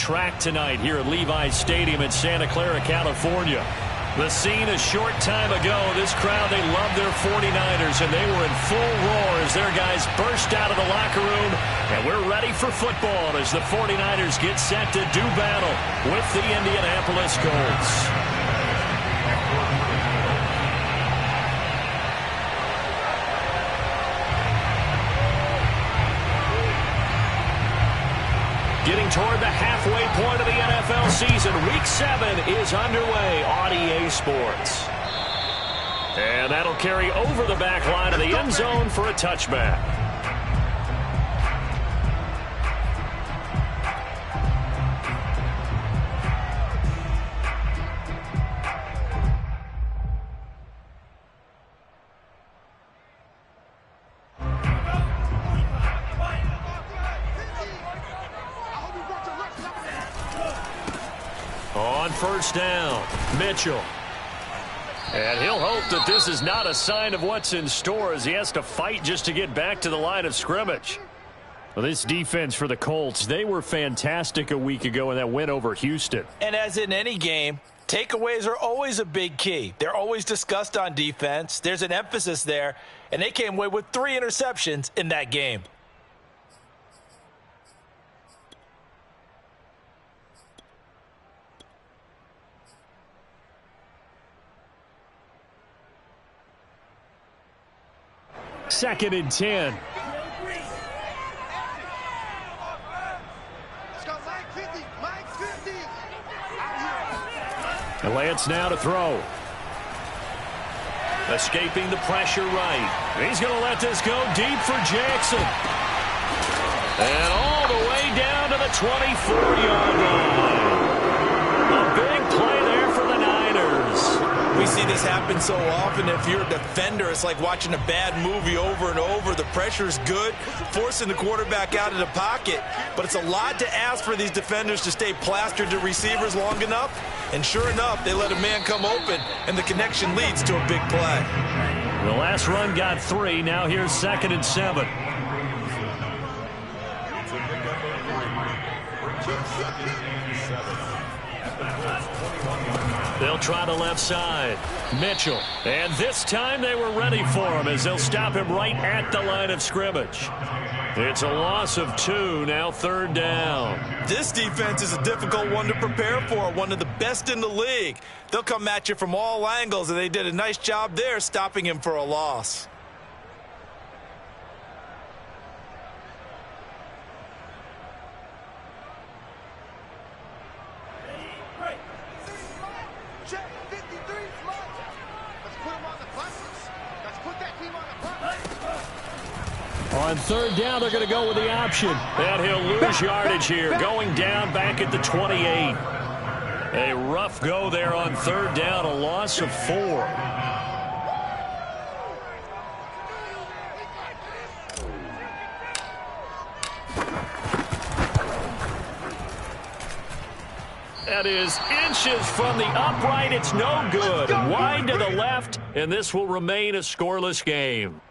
track tonight here at Levi's Stadium in Santa Clara, California. The scene a short time ago, this crowd, they love their 49ers, and they were in full roar as their guys burst out of the locker room. And we're ready for football as the 49ers get set to do battle with the Indianapolis Colts. Getting toward the halfway point of the NFL season. Week 7 is underway on EA Sports. And that'll carry over the back line of the end zone for a touchback. On first down, Mitchell. And he'll hope that this is not a sign of what's in store as he has to fight just to get back to the line of scrimmage. Well, this defense for the Colts, they were fantastic a week ago in that win over Houston. And as in any game, takeaways are always a big key. They're always discussed on defense. There's an emphasis there, and they came away with 3 interceptions in that game. Second and 10. And Lance now to throw. Escaping the pressure right. He's going to let this go deep for Jackson. And all the way down to the 24-yard line. A big play there for the Niners. We see this happen so often. If you're a defender, it's like watching a bad movie over and over. The pressure's good, forcing the quarterback out of the pocket. But it's a lot to ask for these defenders to stay plastered to receivers long enough. And sure enough, they let a man come open, and the connection leads to a big play. The last run got 3. Now here's second and 7. They'll try the left side. Mitchell. And this time they were ready for him as they'll stop him right at the line of scrimmage. It's a loss of 2, now third down. This defense is a difficult one to prepare for, one of the best in the league. They'll come at you from all angles, and they did a nice job there stopping him for a loss. On third down, they're going to go with the option. And he'll lose yardage here, going down back at the 28. A rough go there on third down, a loss of 4. That is inches from the upright. It's no good. Wide to the left, and this will remain a scoreless game.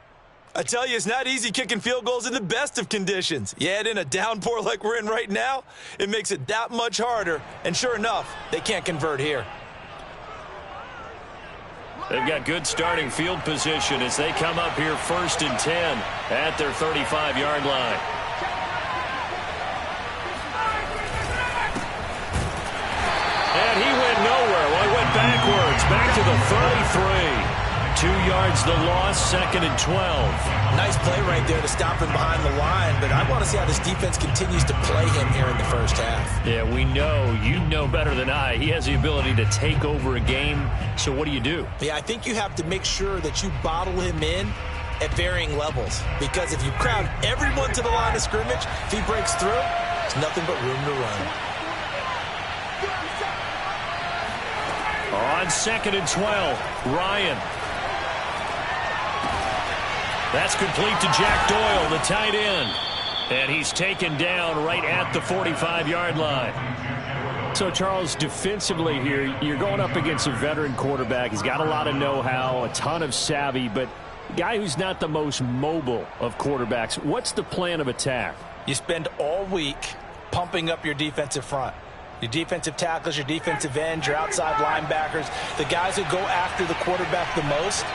I tell you, it's not easy kicking field goals in the best of conditions. You add in a downpour like we're in right now, it makes it that much harder. And sure enough, they can't convert here. They've got good starting field position as they come up here first and 10 at their 35-yard line. And he went nowhere. Well, he went backwards, back to the 33. 2 yards the loss, second and 12. Nice play right there to stop him behind the line, but I want to see how this defense continues to play him here in the first half. Yeah, we know, you know better than I, he has the ability to take over a game, so what do? Yeah, I think you have to make sure that you bottle him in at varying levels, because if you crowd everyone to the line of scrimmage, if he breaks through, there's nothing but room to run. On second and 12, Ryan. That's complete to Jack Doyle, the tight end. And he's taken down right at the 45-yard line. So, Charles, defensively here, you're going up against a veteran quarterback. He's got a lot of know-how, a ton of savvy, but a guy who's not the most mobile of quarterbacks. What's the plan of attack? You spend all week pumping up your defensive front. Your defensive tackles, your defensive ends, your outside linebackers, the guys who go after the quarterback the most,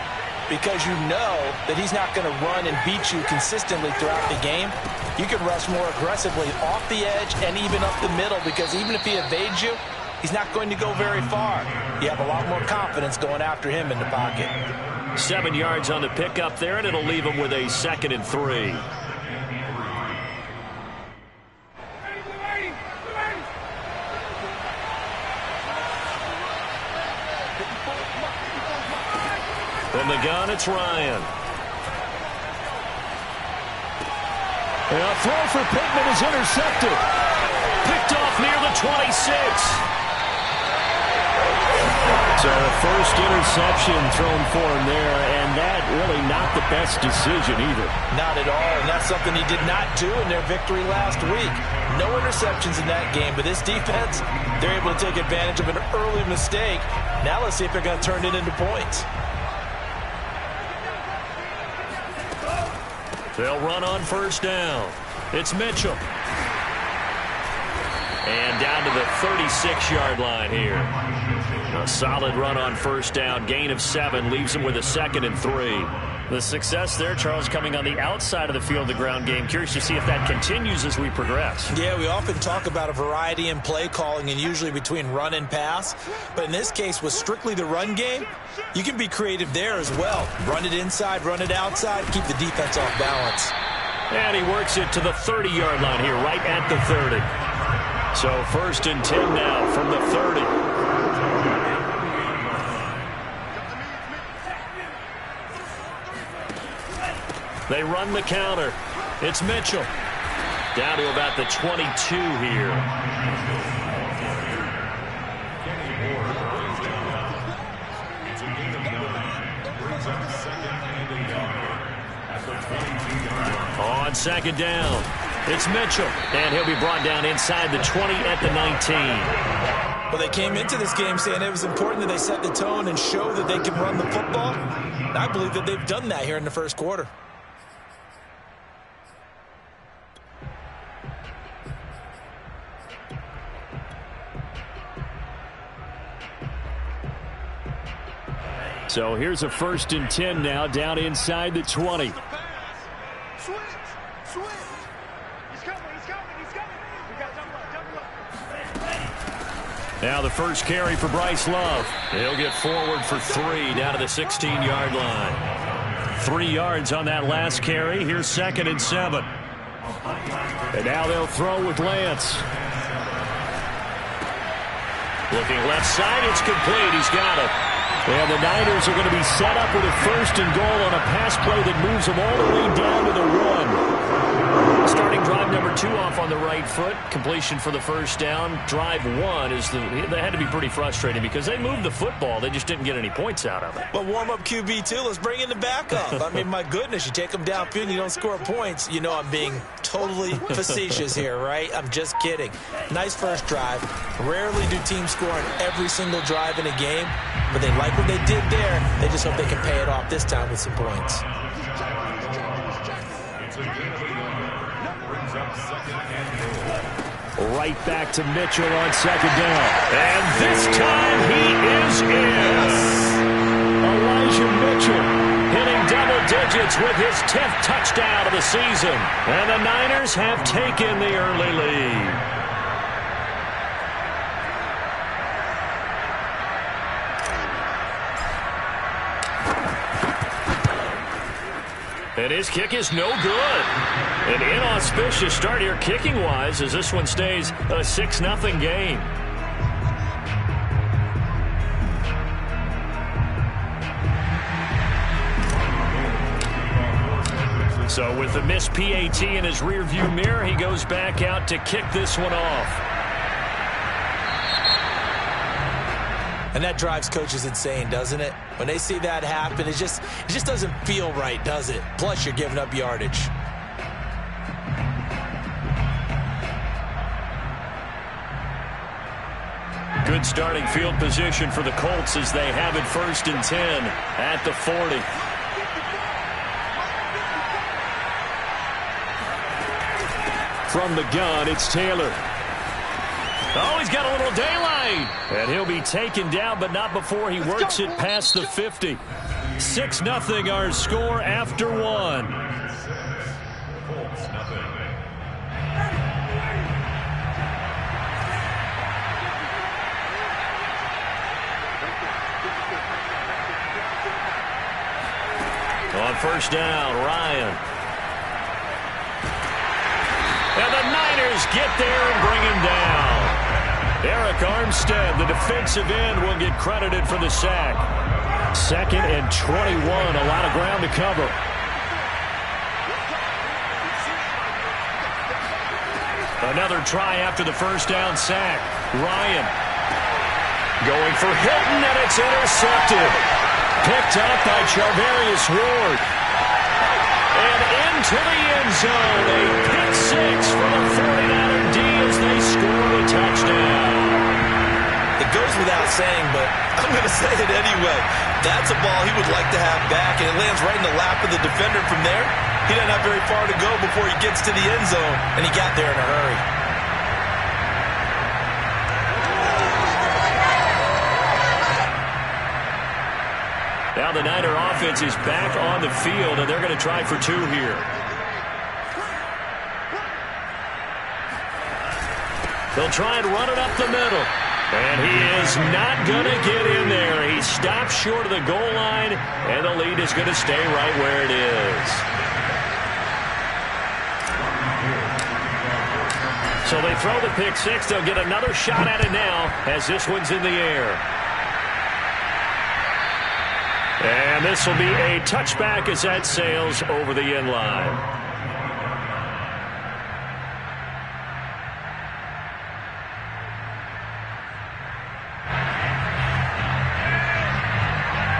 because you know that he's not going to run and beat you consistently throughout the game. You can rush more aggressively off the edge and even up the middle, because even if he evades you, he's not going to go very far. You have a lot more confidence going after him in the pocket. 7 yards on the pickup there, and it'll leave him with a 2nd and 3. From the gun, it's Ryan. And a throw for Pittman is intercepted. Picked off near the 26. So the first interception thrown for him there, and that really not the best decision either. Not at all, and that's something he did not do in their victory last week. No interceptions in that game, but this defense, they're able to take advantage of an early mistake. Now let's see if they're going to turn it into points. They'll run on first down. It's Mitchell. And down to the 36-yard line here. A solid run on first down. Gain of 7 leaves him with a 2nd and 3. The success there, Charles, coming on the outside of the field, the ground game. Curious to see if that continues as we progress. Yeah, we often talk about a variety in play calling and usually between run and pass. But in this case, with strictly the run game, you can be creative there as well. Run it inside, run it outside, keep the defense off balance. And he works it to the 30-yard line here, right at the 30. So 1st and 10 now from the 30. They run the counter. It's Mitchell. Down to about the 22 here. On 2nd down, it's Mitchell. And he'll be brought down inside the 20 at the 19. Well, they came into this game saying it was important that they set the tone and show that they can run the football. And I believe that they've done that here in the first quarter. So here's a 1st and 10 now, down inside the 20. Now the first carry for Bryce Love. He'll get forward for 3 down to the 16-yard line. 3 yards on that last carry. Here's 2nd and 7. And now they'll throw with Lance. Looking left side, it's complete. He's got it. And the Niners are going to be set up with a 1st and goal on a pass play that moves them all the way down to the 1. Starting drive number 2 off on the right foot. Completion for the first down. Drive 1 is they had to be pretty frustrating because they moved the football. They just didn't get any points out of it. But warm-up QB, too. Let's bring in the backup. I mean, my goodness, you take them downfield and you don't score points. You know I'm being totally facetious here, right? I'm just kidding. Nice first drive. Rarely do teams score on every single drive in a game, but they like what they did there. They just hope they can pay it off this time with some points. Right back to Mitchell on 2nd down. And this time he is in. Elijah Mitchell hitting double digits with his 10th touchdown of the season. And the Niners have taken the early lead. And his kick is no good. An inauspicious start here kicking-wise as this one stays a 6-0 game. So with the missed PAT in his rearview mirror, he goes back out to kick this one off. And that drives coaches insane, doesn't it? When they see that happen, it just doesn't feel right, does it? Plus, you're giving up yardage. Good starting field position for the Colts as they have it 1st and 10 at the 40. From the gun, it's Taylor. Oh, he's got a little daylight. And he'll be taken down, but not before he works it past the 50. 6-0 our score after one. On first down, Ryan. And the Niners get there and bring him down. Eric Armstead, the defensive end, will get credited for the sack. 2nd and 21, a lot of ground to cover. Another try after the first down sack. Ryan going for Hilton, and it's intercepted. Picked up by Charvarius Ward. And into the end zone. A pick six for the 49er D as they score a touchdown. It goes without saying, but I'm going to say it anyway. That's a ball he would like to have back, and it lands right in the lap of the defender from there. He doesn't have very far to go before he gets to the end zone, and he got there in a hurry. Now the Niner offense is back on the field, and they're going to try for 2 here. They'll try and run it up the middle. And he is not going to get in there. He stops short of the goal line, and the lead is going to stay right where it is. So they throw the pick six. They'll get another shot at it now as this one's in the air. And this will be a touchback as that sails over the end line.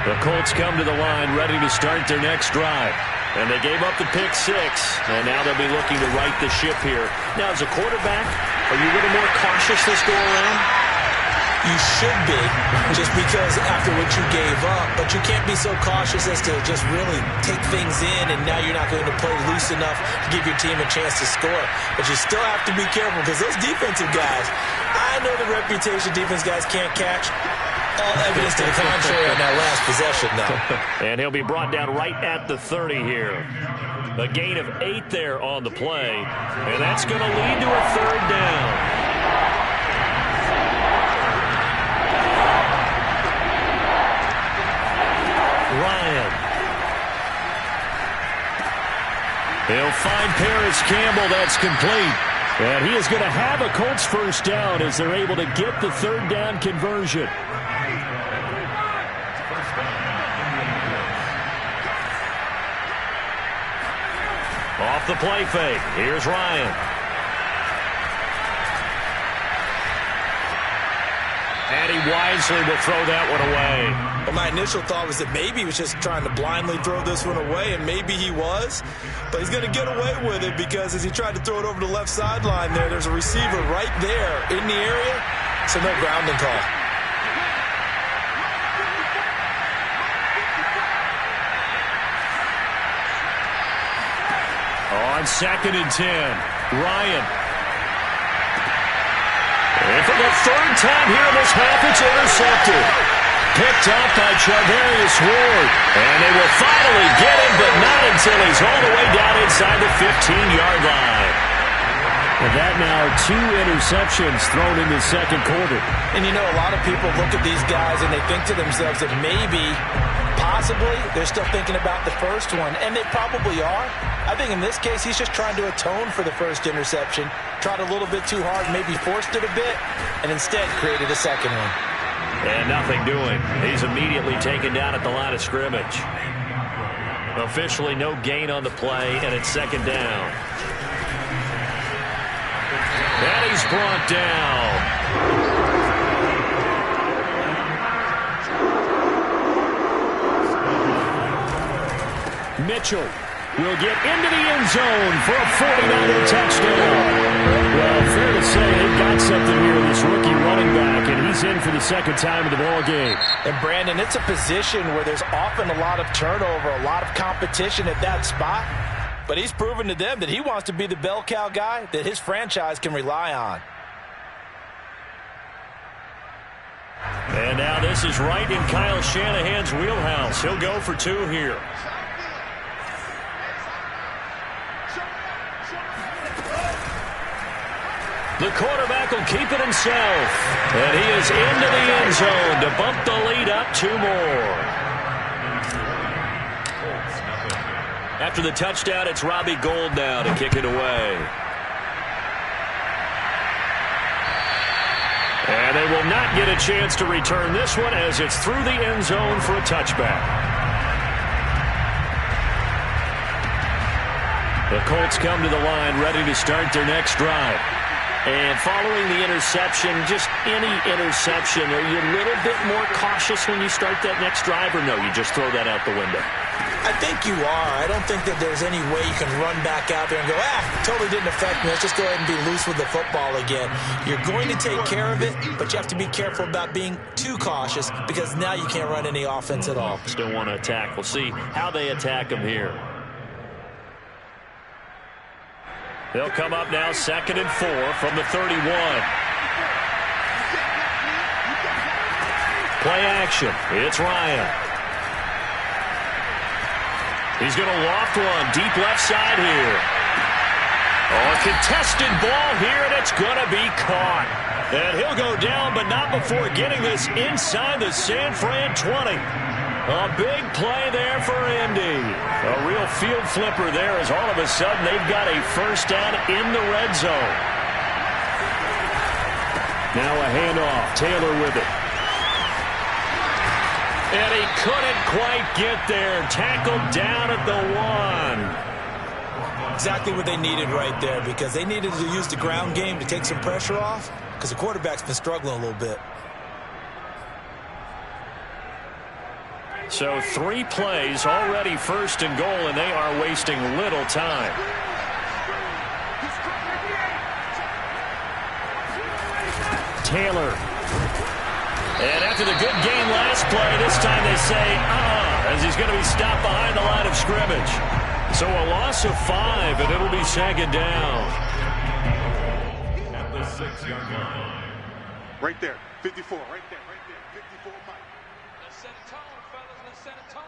The Colts come to the line ready to start their next drive. And they gave up the pick six, and now they'll be looking to right the ship here. Now, as a quarterback, are you a little more cautious this go around? You should be, just because after what you gave up, but you can't be so cautious as to just really take things in, and now you're not going to play loose enough to give your team a chance to score. But you still have to be careful, because those defensive guys, I know the reputation defense guys can't catch. All evidence to the contrary on that last possession, though. And he'll be brought down right at the 30 here. A gain of 8 there on the play, and that's going to lead to a 3rd down. Ryan. He'll find Paris Campbell. That's complete. And he is going to have a Colts first down as they're able to get the 3rd down conversion. Off the play fake. Here's Ryan. And he wisely will throw that one away. Well, my initial thought was that maybe he was just trying to blindly throw this one away, and maybe he was. But he's going to get away with it because as he tried to throw it over the left sideline there's a receiver right there in the area, so no grounding call. On 2nd and 10, Ryan. And for the 3rd time here in this half, it's intercepted. Picked up by Charvarius Ward. And they will finally get him, but not until he's all the way down inside the 15-yard line. And that now 2 interceptions thrown in the 2nd quarter. And you know, a lot of people look at these guys and they think to themselves that maybe, possibly, they're still thinking about the first one. And they probably are. I think in this case, he's just trying to atone for the first interception. Tried a little bit too hard, maybe forced it a bit, and instead created a second one. And nothing doing. He's immediately taken down at the line of scrimmage. Officially no gain on the play, and it's 2nd down. And he's brought down. Mitchell will get into the end zone for a 49er touchdown. Well, fair to say they've got something here, this rookie running back, and he's in for the 2nd time of the ball game. And Brandon, it's a position where there's often a lot of turnover, a lot of competition at that spot. But he's proven to them that he wants to be the bell cow guy that his franchise can rely on. And now this is right in Kyle Shanahan's wheelhouse. He'll go for 2 here. The quarterback will keep it himself. And he is into the end zone to bump the lead up 2 more. After the touchdown, it's Robbie Gould now to kick it away. And they will not get a chance to return this one as it's through the end zone for a touchback. The Colts come to the line ready to start their next drive. And following the interception, just any interception, are you a little bit more cautious when you start that next drive, or no, you just throw that out the window? I think you are. I don't think that there's any way you can run back out there and go, totally didn't affect me. Let's just go ahead and be loose with the football again. You're going to take care of it, but you have to be careful about being too cautious because now you can't run any offense at all. Still want to attack. We'll see how they attack him here. They'll come up now 2nd and 4 from the 31. Play action. It's Ryan. He's going to loft one deep left side here. Oh, a contested ball here, and it's going to be caught. And he'll go down, but not before getting this inside the San Fran 20. A big play there for Indy. A real field flipper there as all of a sudden they've got a first down in the red zone. Now a handoff. Taylor with it. And he couldn't quite get there. Tackled down at the 1. Exactly what they needed right there because they needed to use the ground game to take some pressure off because the quarterback's been struggling a little bit. So 3 plays already 1st and goal, and they are wasting little time. Taylor. And after the good game last play, this time they say, as he's going to be stopped behind the line of scrimmage. So a loss of 5, and it'll be 2nd down. At the 6-yard line. Right there, 54, right there, 54, Mike. Let's set a tone, fellas, let's set a tone.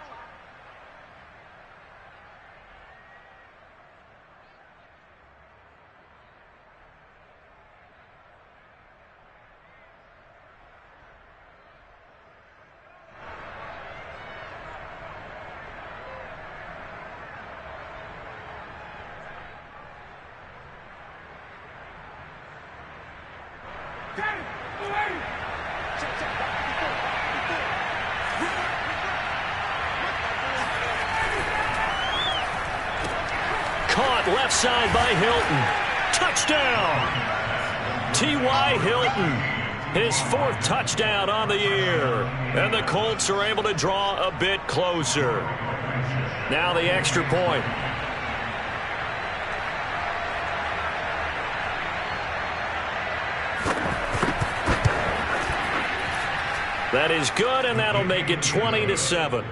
Caught left side by Hilton. Touchdown! T.Y. Hilton. His 4th touchdown on the year. And the Colts are able to draw a bit closer. Now the extra point. That is good, and that'll make it 20-7.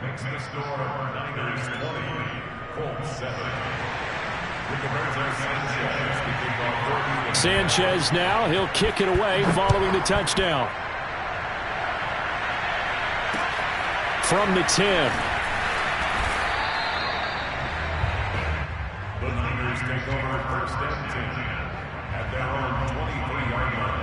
Next to the score, Niners 20, Colts 7. Sanchez now, he'll kick it away following the touchdown. From the 10. The Niners take over 1st and 10 at their own 23-yard line.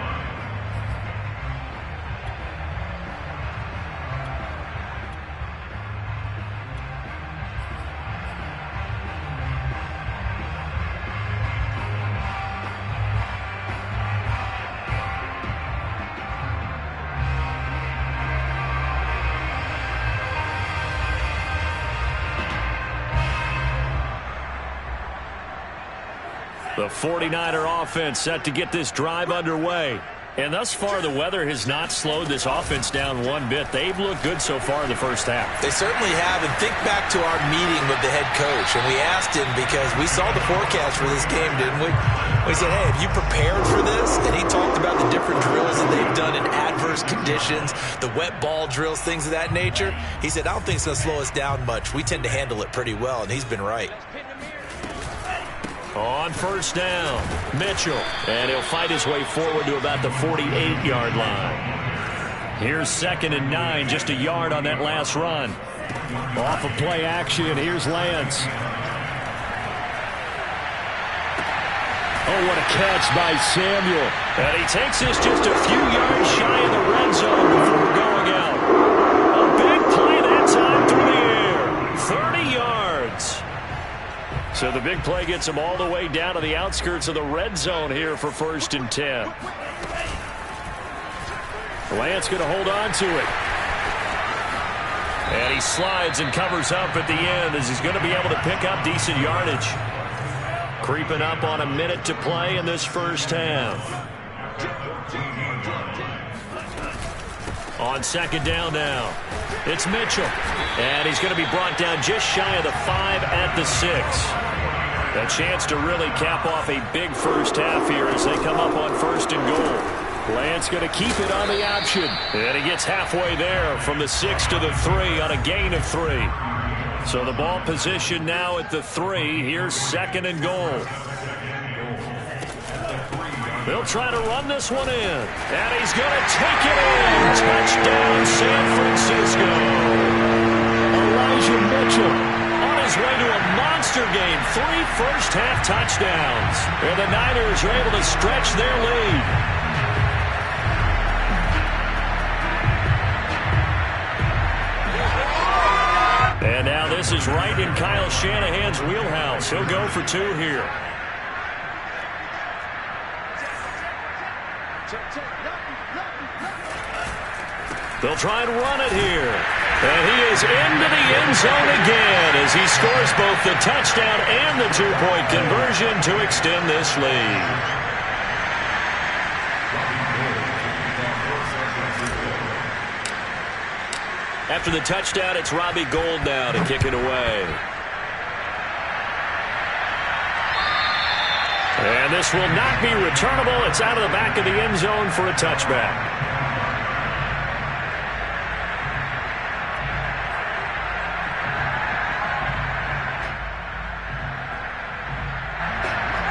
The 49er offense set to get this drive underway. And thus far, the weather has not slowed this offense down one bit. They've looked good so far in the first half. They certainly have. And think back to our meeting with the head coach. And we asked him because we saw the forecast for this game, didn't we? We said, hey, have you prepared for this? And he talked about the different drills that they've done in adverse conditions, the wet ball drills, things of that nature. He said, I don't think it's going to slow us down much. We tend to handle it pretty well, and he's been right. On first down, Mitchell. And he'll fight his way forward to about the 48-yard line. Here's 2nd and 9, just a yard on that last run. Off of play action, here's Lance. Oh, what a catch by Samuel. And he takes this just a few yards shy of the red zone before going out. A big play that time through the air. 30 yards. So the big play gets him all the way down to the outskirts of the red zone here for 1st and 10. Lance going to hold on to it. And he slides and covers up at the end as he's going to be able to pick up decent yardage. Creeping up on a minute to play in this first half. On 2nd down now, it's Mitchell. And he's going to be brought down just shy of the 5 at the 6. A chance to really cap off a big first half here as they come up on 1st and goal. Lance going to keep it on the option. And he gets halfway there from the 6 to the 3 on a gain of 3. So the ball position now at the 3. Here's 2nd and goal. They'll try to run this one in. And he's going to take it in. Touchdown, San Francisco. Elijah Mitchell on his way to a monster game. 3 first-half touchdowns. And the Niners are able to stretch their lead. And now this is right in Kyle Shanahan's wheelhouse. He'll go for 2 here. They'll try and run it here. And he is into the end zone again as he scores both the touchdown and the 2-point conversion to extend this lead. After the touchdown, it's Robbie Gould now to kick it away. And this will not be returnable. It's out of the back of the end zone for a touchback.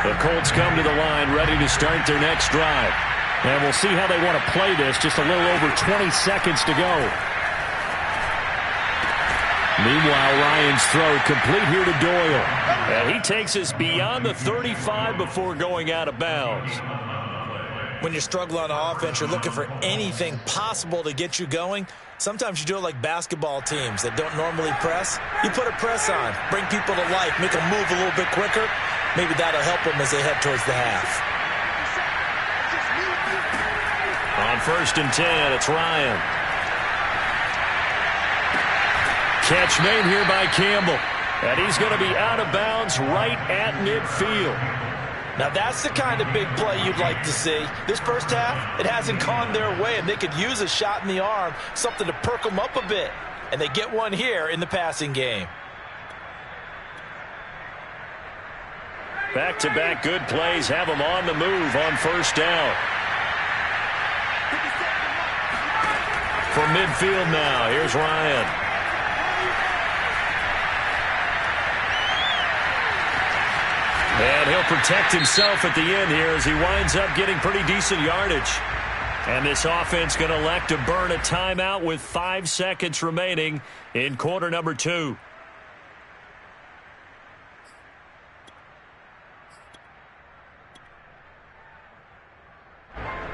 The Colts come to the line ready to start their next drive. And we'll see how they want to play this. Just a little over 20 seconds to go. Meanwhile, Ryan's throw complete here to Doyle. And he takes us beyond the 35 before going out of bounds. When you're struggling on offense, you're looking for anything possible to get you going. Sometimes you do it like basketball teams that don't normally press. You put a press on, bring people to life, make them move a little bit quicker. Maybe that'll help them as they head towards the half. On 1st and 10, it's Ryan. Catch made here by Campbell. And he's going to be out of bounds right at midfield. Now that's the kind of big play you'd like to see. This first half, it hasn't gone their way, and they could use a shot in the arm, something to perk them up a bit. And they get one here in the passing game. Back-to-back good plays have them on the move on 1st down. From midfield now, here's Ryan. And he'll protect himself at the end here as he winds up getting pretty decent yardage. And this offense going to elect to burn a timeout with 5 seconds remaining in quarter number 2.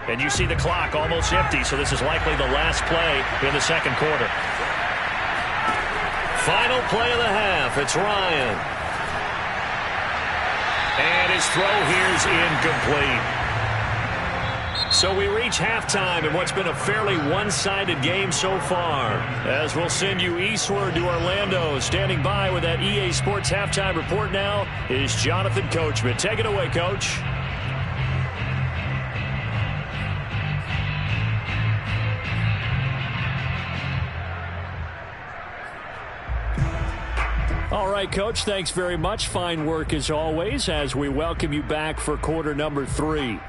And you see the clock almost empty, so this is likely the last play in the second quarter. Final play of the half. It's Ryan. And his throw here is incomplete. So we reach halftime in what's been a fairly one-sided game so far. As we'll send you eastward to Orlando. Standing by with that EA Sports halftime report now is Jonathan Coachman. Take it away, Coach. All right, Coach, thanks very much. Fine work as always as we welcome you back for quarter number 3.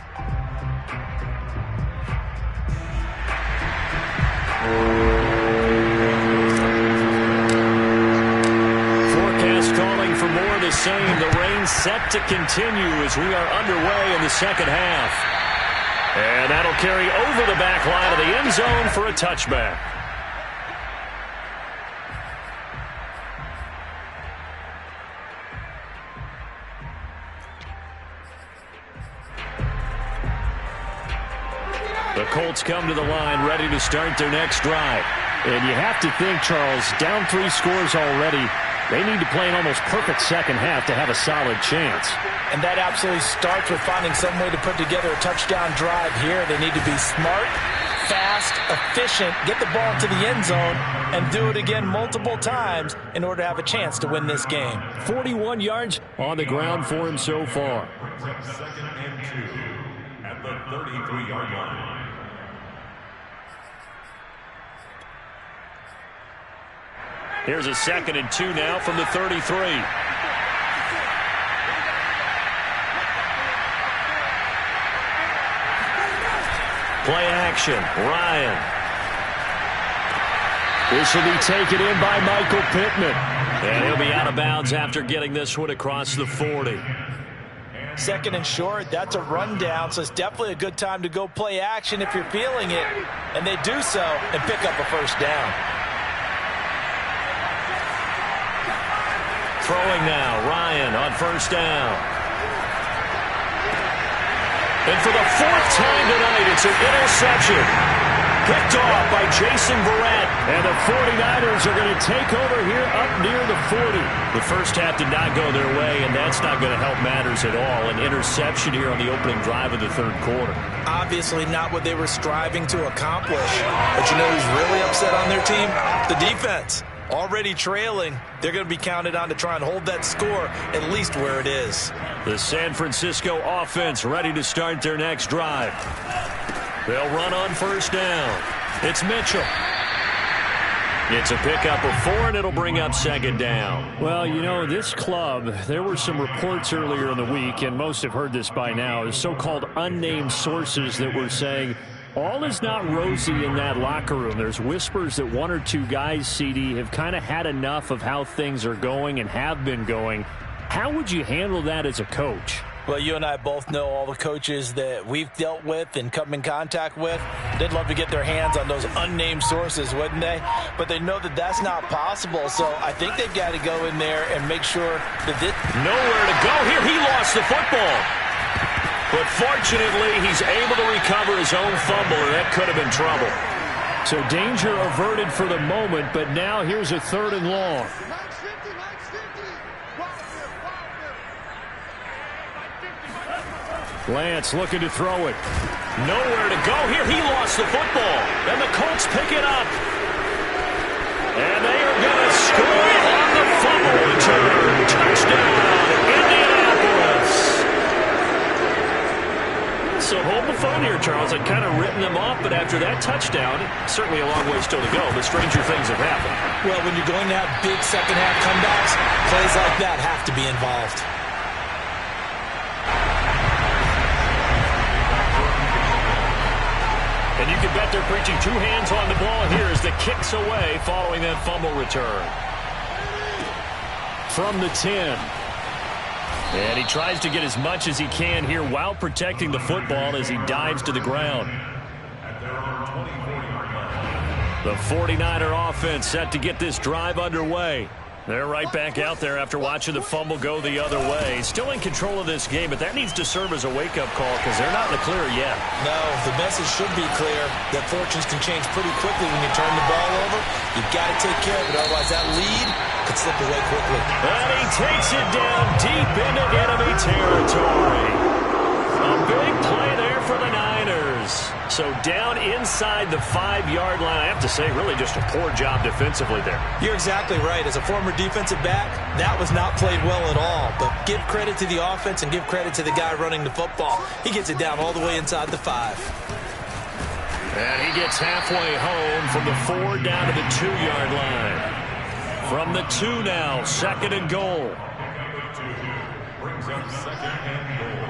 Forecast calling for more the same. The rain set to continue as we are underway in the second half. And that'll carry over the back line of the end zone for a touchback. The Colts come to the line ready to start their next drive. And you have to think, Charles, down 3 scores already. They need to play an almost perfect second half to have a solid chance. And that absolutely starts with finding some way to put together a touchdown drive here. They need to be smart, fast, efficient, get the ball to the end zone, and do it again multiple times in order to have a chance to win this game. 41 yards on the ground for him so far. Brings up 2nd and 2 at the 33-yard line. Here's a 2nd and 2 now from the 33. Play action. Ryan. This will be taken in by Michael Pittman. And he'll be out of bounds after getting this one across the 40. 2nd and short, that's a rundown, so it's definitely a good time to go play action if you're feeling it. And they do so and pick up a first down. Throwing now, Ryan on first down. And for the 4th time tonight, it's an interception. Picked off by Jason Verrett. And the 49ers are going to take over here up near the 40. The first half did not go their way, and that's not going to help matters at all. An interception here on the opening drive of the 3rd quarter. Obviously not what they were striving to accomplish. But you know who's really upset on their team? The defense. Already trailing, they're going to be counted on to try and hold that score at least where it is. The San Francisco offense ready to start their next drive. They'll run on first down. It's Mitchell. It's a pickup of 4, and it'll bring up 2nd down. Well, you know, this club, there were some reports earlier in the week, and most have heard this by now, the so-called unnamed sources that were saying all is not rosy in that locker room. There's whispers that 1 or 2 guys, CD, have kind of had enough of how things are going and have been going. How would you handle that as a coach? Well, you and I both know all the coaches that we've dealt with and come in contact with. They'd love to get their hands on those unnamed sources, wouldn't they? But they know that that's not possible, so I think they've got to go in there and make sure that this... Nowhere to go here. He lost the football. But fortunately, he's able to recover his own fumble, and that could have been trouble. So danger averted for the moment, but now here's a 3rd and long. Lance looking to throw it. Nowhere to go here. He lost the football. And the Colts pick it up. And they are going to score on the fumble return. Touchdown, Indianapolis. So hold the phone here, Charles. I'd kind of written them off, but after that touchdown, certainly a long way still to go, but stranger things have happened. Well, when you're going to have big second-half comebacks, plays like that have to be involved. And you can bet they're preaching 2 hands on the ball here as the kick's away following that fumble return. From the 10. And he tries to get as much as he can here while protecting the football as he dives to the ground. The 49er offense set to get this drive underway. They're right back out there after watching the fumble go the other way. Still in control of this game, but that needs to serve as a wake-up call because they're not in the clear yet. No, the message should be clear that fortunes can change pretty quickly when you turn the ball over. You've got to take care of it, otherwise that lead could slip away quickly. And he takes it down deep into enemy territory. A big play there for the Niners. So down inside the 5-yard line. I have to say, really just a poor job defensively there. You're exactly right. As a former defensive back, that was not played well at all. But give credit to the offense and give credit to the guy running the football. He gets it down all the way inside the 5. And he gets halfway home from the 4 down to the 2-yard line. From the 2 now, 2nd and goal. Brings up 2nd and goal.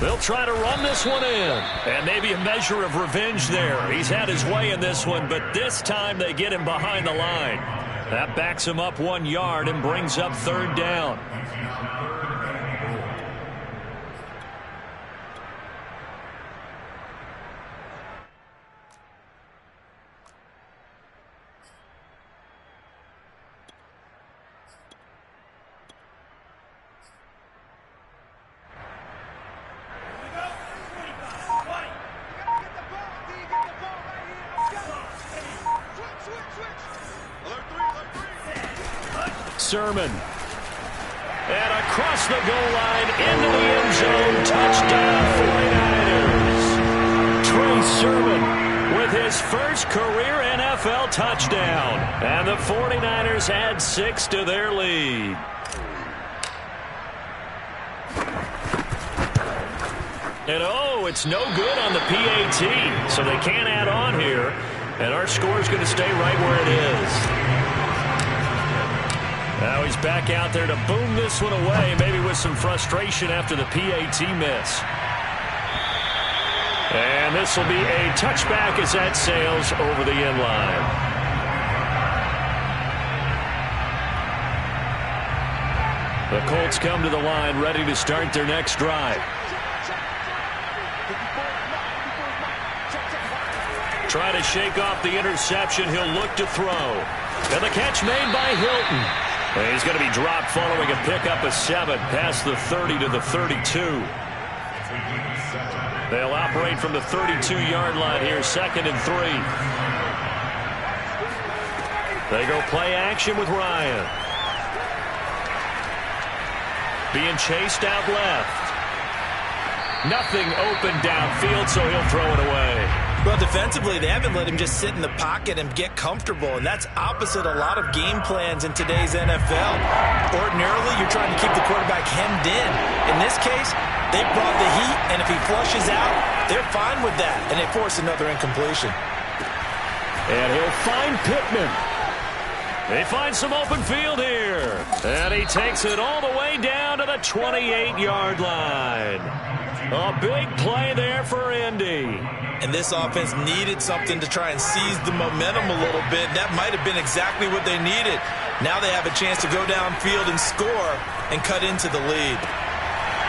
They'll try to run this one in. And maybe a measure of revenge there. He's had his way in this one, but this time they get him behind the line. That backs him up 1 yard and brings up 3rd down. Sermon. And across the goal line into the end zone. Touchdown 49ers. Trey Sermon with his first career NFL touchdown. And the 49ers add 6 to their lead. And oh, it's no good on the PAT. So they can't add on here. And our score is going to stay right where it is. Now he's back out there to boom this one away, maybe with some frustration after the PAT miss. And this will be a touchback as that sails over the end line. The Colts come to the line, ready to start their next drive. Try to shake off the interception. He'll look to throw. And the catch made by Hilton. And he's going to be dropped following a pickup of 7 past the 30 to the 32. They'll operate from the 32-yard line here, 2nd and 3. They go play action with Ryan. Being chased out left. Nothing open downfield, so he'll throw it away. Well, defensively, they haven't let him just sit in the pocket and get comfortable, and that's opposite a lot of game plans in today's NFL. Ordinarily, you're trying to keep the quarterback hemmed in. In this case, they brought the heat, and if he flushes out, they're fine with that, and they force another incompletion. And he'll find Pittman. They find some open field here, and he takes it all the way down to the 28-yard line. A big play there for Indy. And this offense needed something to try and seize the momentum a little bit. That might have been exactly what they needed. Now they have a chance to go downfield and score and cut into the lead.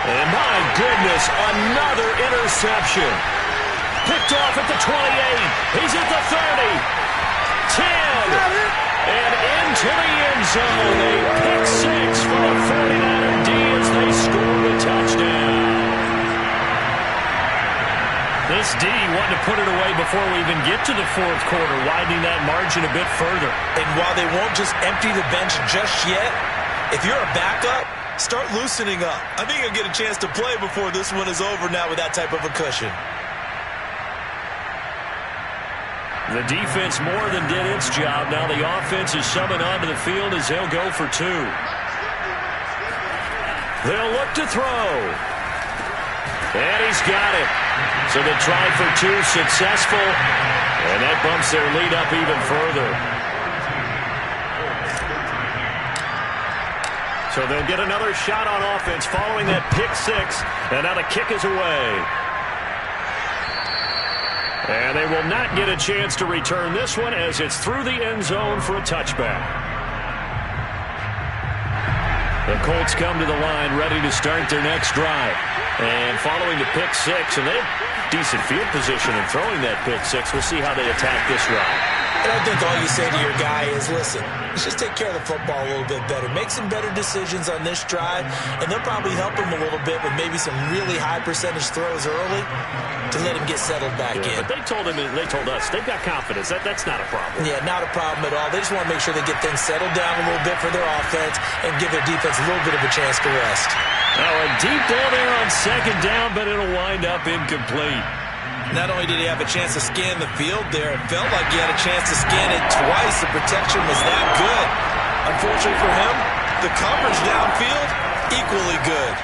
And my goodness, another interception. Picked off at the 28. He's at the 30. 10. And into the end zone. A pick 6 for a 49er D as they score the touchdown. This D wanted to put it away before we even get to the 4th quarter, widening that margin a bit further. And while they won't just empty the bench just yet, if you're a backup, start loosening up. I think you'll get a chance to play before this one is over now with that type of a cushion. The defense more than did its job. Now the offense is summoned onto the field as they'll go for 2. They'll look to throw. And he's got it. So the try for 2 successful, and that bumps their lead up even further. So they'll get another shot on offense following that pick 6, and now the kick is away. And they will not get a chance to return this one as it's through the end zone for a touchback. The Colts come to the line ready to start their next drive. And following the pick 6, and they have decent field position in throwing that pick 6. We'll see how they attack this drive. And I think all you say to your guy is, listen, let's just take care of the football a little bit better. Make some better decisions on this drive, and they'll probably help him a little bit with maybe some really high percentage throws early to let him get settled back in. But they told us, they've got confidence. That's not a problem. Yeah, not a problem at all. They just want to make sure they get things settled down a little bit for their offense and give their defense a little bit of a chance to rest. Now a deep ball there on 2nd down, but it'll wind up incomplete. Not only did he have a chance to scan the field there, it felt like he had a chance to scan it twice. The protection was that good. Unfortunately for him, the coverage downfield, equally good.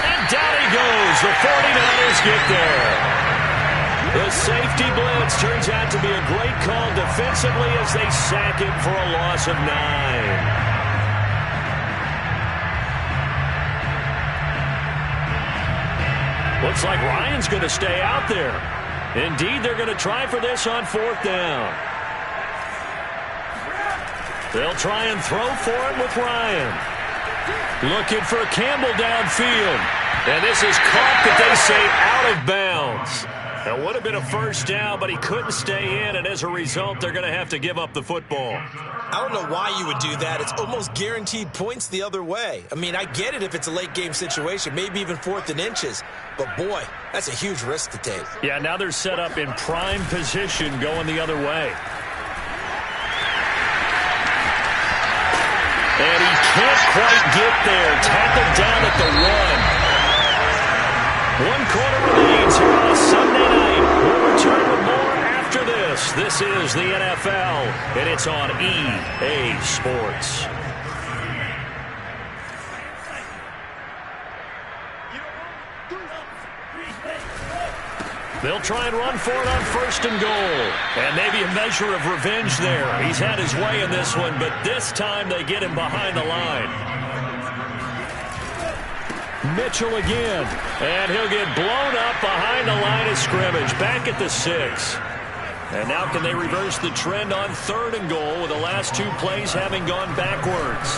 And down he goes. The 49ers get there. The safety blitz turns out to be a great call defensively as they sack him for a loss of 9. Looks like Ryan's going to stay out there. Indeed, they're going to try for this on 4th down. They'll try and throw for it with Ryan. Looking for Campbell downfield. And this is caught, but they say out of bounds. It would have been a first down, but he couldn't stay in, and as a result, they're going to have to give up the football. I don't know why you would do that. It's almost guaranteed points the other way. I mean, I get it if it's a late game situation, maybe even 4th and inches. But, boy, that's a huge risk to take. Yeah, now they're set up in prime position going the other way. And he can't quite get there. Tackled down at the 1. 1 quarter remains here on a Sunday night. We'll return with more after this. This is the NFL, and it's on EA Sports. They'll try and run for it on 1st and goal. And maybe a measure of revenge there. He's had his way in this one, but this time they get him behind the line. Mitchell again. And he'll get blown up behind the line of scrimmage. Back at the 6. And now can they reverse the trend on 3rd and goal with the last 2 plays having gone backwards.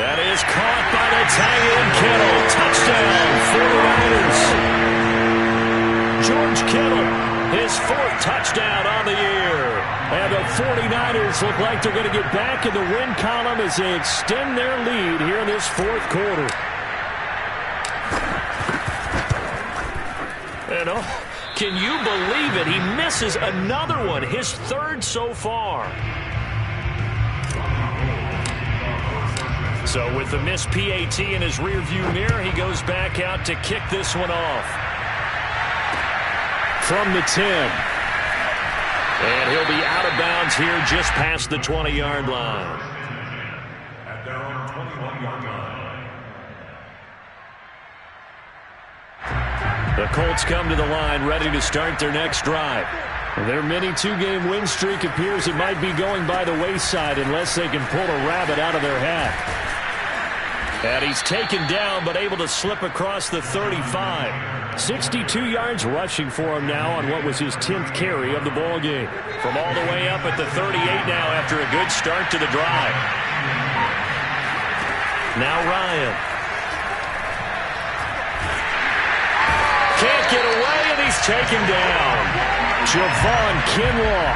That is caught by the tight end Kittle. Touchdown, 49ers. George Kittle, his 4th touchdown on the year. And the 49ers look like they're going to get back in the win column as they extend their lead here in this 4th quarter. And oh, can you believe it? He misses another one, his 3rd so far. So with the missed PAT in his rearview mirror, he goes back out to kick this one off. From the 10. And he'll be out of bounds here just past the 20-yard line. At down 21-yard line. The Colts come to the line ready to start their next drive. Their mini 2-game win streak appears it might be going by the wayside unless they can pull a rabbit out of their hat. And he's taken down but able to slip across the 35. 62 yards rushing for him now on what was his 10th carry of the ball game. From all the way up at the 38 now after a good start to the drive. Now Ryan. Can't get away, and he's taken down. Javon Kinlaw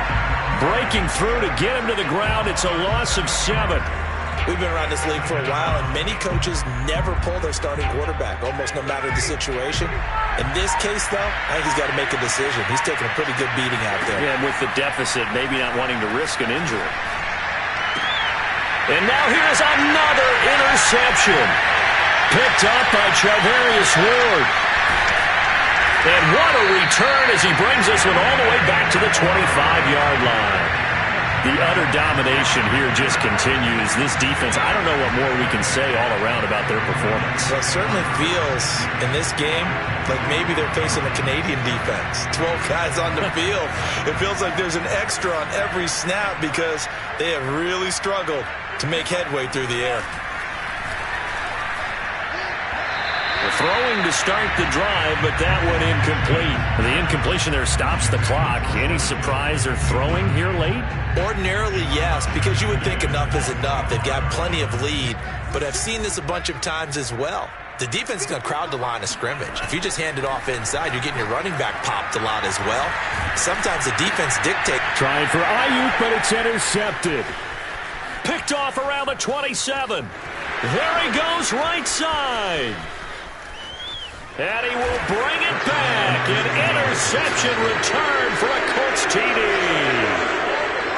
breaking through to get him to the ground. It's a loss of 7. We've been around this league for a while, and many coaches never pull their starting quarterback, almost no matter the situation. In this case, though, I think he's got to make a decision. He's taking a pretty good beating out there. Yeah, and with the deficit, maybe not wanting to risk an injury. And now here's another interception. Picked up by Charvarius Ward. And what a return as he brings this one all the way back to the 25-yard line. The utter domination here just continues. This defense, I don't know what more we can say all around about their performance. Well, it certainly feels in this game like maybe they're facing a Canadian defense. 12 guys on the field. It feels like there's an extra on every snap because they have really struggled to make headway through the air. Throwing to start the drive, but that one incomplete. The incompletion there stops the clock. Any surprise they're throwing here late? Ordinarily, yes, because you would think enough is enough. They've got plenty of lead, but I've seen this a bunch of times as well. The defense is going to crowd the line of scrimmage. If you just hand it off inside, you're getting your running back popped a lot as well. Sometimes the defense dictates. Trying for Ayuk, but it's intercepted. Picked off around the 27. There he goes, right side. And he will bring it back. An interception return for a Colts TD.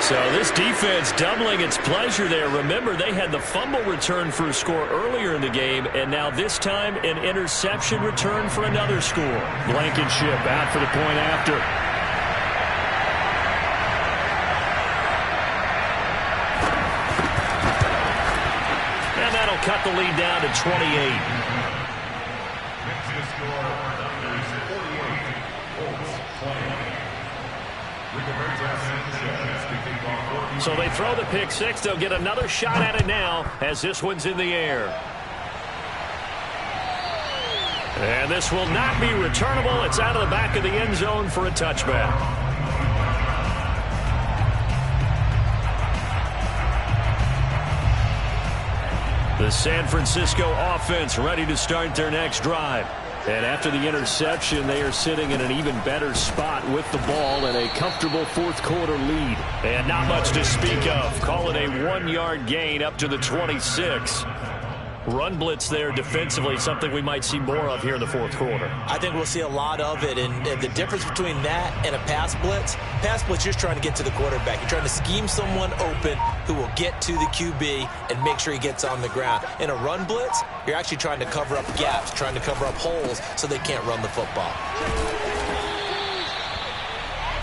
So this defense doubling its pleasure there. Remember, they had the fumble return for a score earlier in the game, and now this time an interception return for another score. Blankenship out for the point after. And that'll cut the lead down to 28. So they throw the pick six. They'll get another shot at it now as this one's in the air. And this will not be returnable. It's out of the back of the end zone for a touchback. The San Francisco offense ready to start their next drive. And after the interception, they are sitting in an even better spot with the ball and a comfortable fourth-quarter lead. And not much to speak of. Call it a 1-yard gain up to the 26. Run blitz there defensively, something we might see more of here in the fourth quarter. I think we'll see a lot of it, and the difference between that and a pass blitz, you're just trying to get to the quarterback. You're trying to scheme someone open who will get to the QB and make sure he gets on the ground. In a run blitz, you're actually trying to cover up gaps, trying to cover up holes so they can't run the football.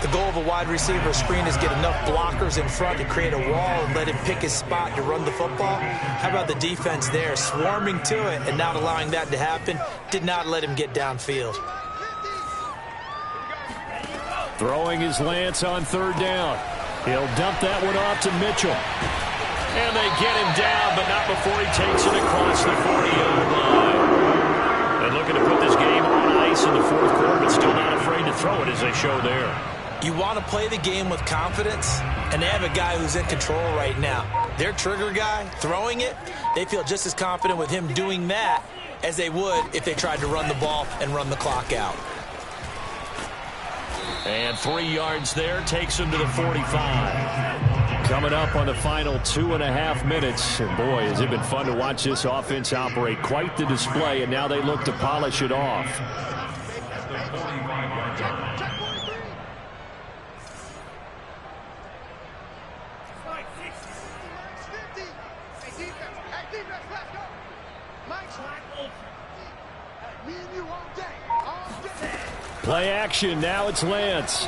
The goal of a wide receiver screen is get enough blockers in front to create a wall and let him pick his spot to run the football. How about the defense there, swarming to it and not allowing that to happen? Did not let him get downfield. Throwing his Lance on third down. He'll dump that one off to Mitchell. And they get him down, but not before he takes it across the 40-yard line. And looking to put this game on ice in the fourth quarter, but still not afraid to throw it as they show there. You want to play the game with confidence, and they have a guy who's in control right now. Their trigger guy throwing it, they feel just as confident with him doing that as they would if they tried to run the ball and run the clock out. And 3 yards there takes him to the 45. Coming up on the final 2.5 minutes. And boy, has it been fun to watch this offense operate. Quite the display, and now they look to polish it off. Play action. Now it's Lance.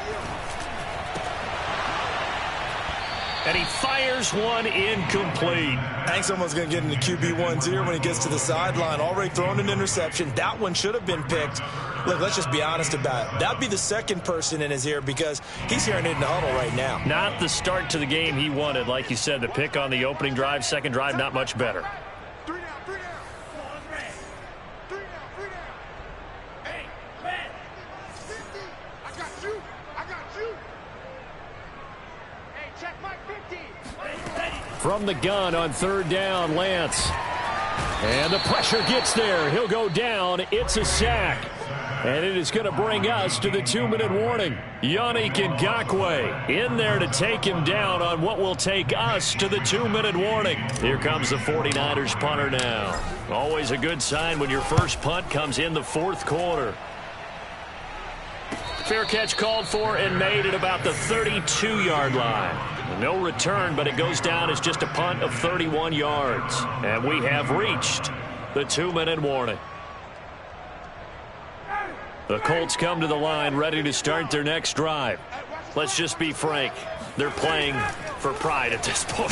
And he fires one incomplete. I think someone's going to get in the QB1's ear when he gets to the sideline. Already thrown an interception. That one should have been picked. Look, let's just be honest about it. That'd be the second person in his ear because he's hearing it in the huddle right now. Not the start to the game he wanted. Like you said, the pick on the opening drive, second drive, not much better. From the gun on third down, Lance. And the pressure gets there. He'll go down. It's a sack. And it is going to bring us to the 2-minute warning. Yannick Ngakoue in there to take him down on what will take us to the 2-minute warning. Here comes the 49ers punter now. Always a good sign when your first punt comes in the fourth quarter. Fair catch called for and made at about the 32-yard line. No return, but it goes down as just a punt of 31 yards. And we have reached the 2-minute warning. The Colts come to the line ready to start their next drive. Let's just be frank. They're playing for pride at this point.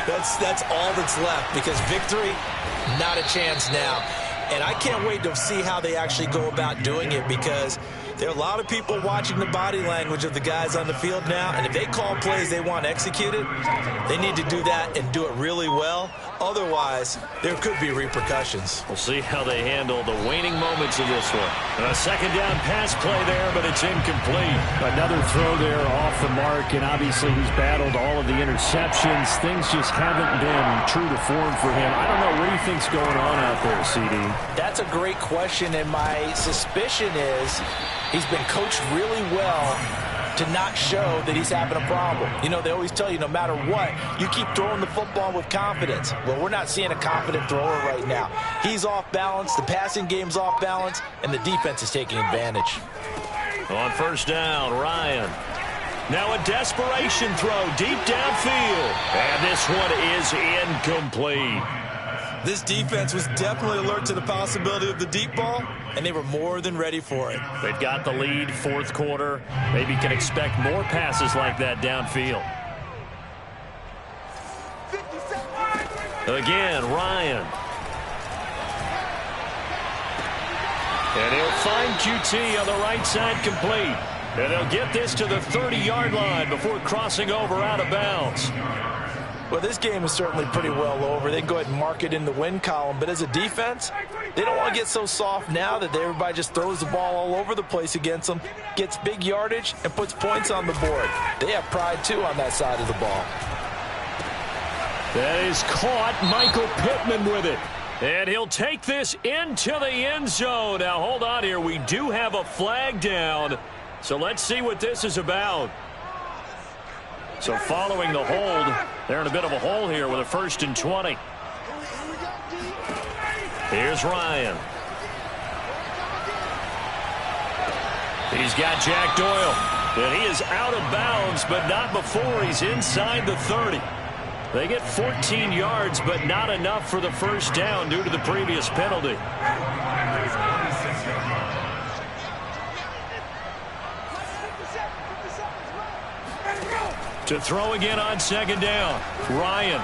That's all that's left because victory, not a chance now. And I can't wait to see how they actually go about doing it because there are a lot of people watching the body language of the guys on the field now, and if they call plays they want executed, they need to do that and do it really well. Otherwise, there could be repercussions. We'll see how they handle the waning moments of this one. A second down pass play there, but it's incomplete. Another throw there off the mark, and obviously he's battled all of the interceptions. Things just haven't been true to form for him. I don't know what do you think's going on out there, CD? That's a great question, and my suspicion is he's been coached really well to not show that he's having a problem. You know, they always tell you no matter what, you keep throwing the football with confidence. Well, we're not seeing a confident thrower right now. He's off balance, the passing game's off balance, and the defense is taking advantage. On first down, Ryan. Now a desperation throw deep downfield. And this one is incomplete. This defense was definitely alert to the possibility of the deep ball, and they were more than ready for it. They've got the lead, fourth quarter. Maybe can expect more passes like that downfield. Again, Ryan. And he'll find QT on the right side complete. And they'll get this to the 30-yard line before crossing over out of bounds. Well, this game is certainly pretty well over. They can go ahead and mark it in the win column. But as a defense, They don't want to get so soft now that everybody just throws the ball all over the place against them, gets big yardage, and puts points on the board. They have pride, too, on that side of the ball. That is caught. Michael Pittman with it. And he'll take this into the end zone. Now, hold on here. We do have a flag down. So let's see what this is about. So following the hold, they're in a bit of a hole here with a 1st and 20. Here's Ryan. He's got Jack Doyle. And he is out of bounds, but not before he's inside the 30. They get 14 yards, but not enough for the 1st down due to the previous penalty. To throw again on 2nd down, Ryan.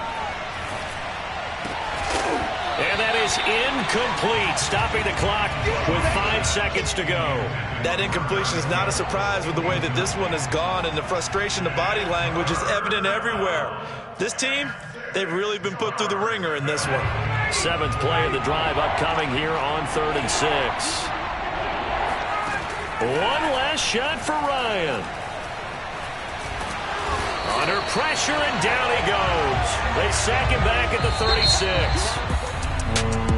And that is incomplete, stopping the clock with 5 seconds to go. That incompletion is not a surprise with the way that this one has gone, and the frustration, the body language is evident everywhere. This team, they've really been put through the ringer in this one. 7th play of the drive upcoming here on 3rd and 6. One last shot for Ryan. Under pressure, and down he goes. They sack him back at the 36.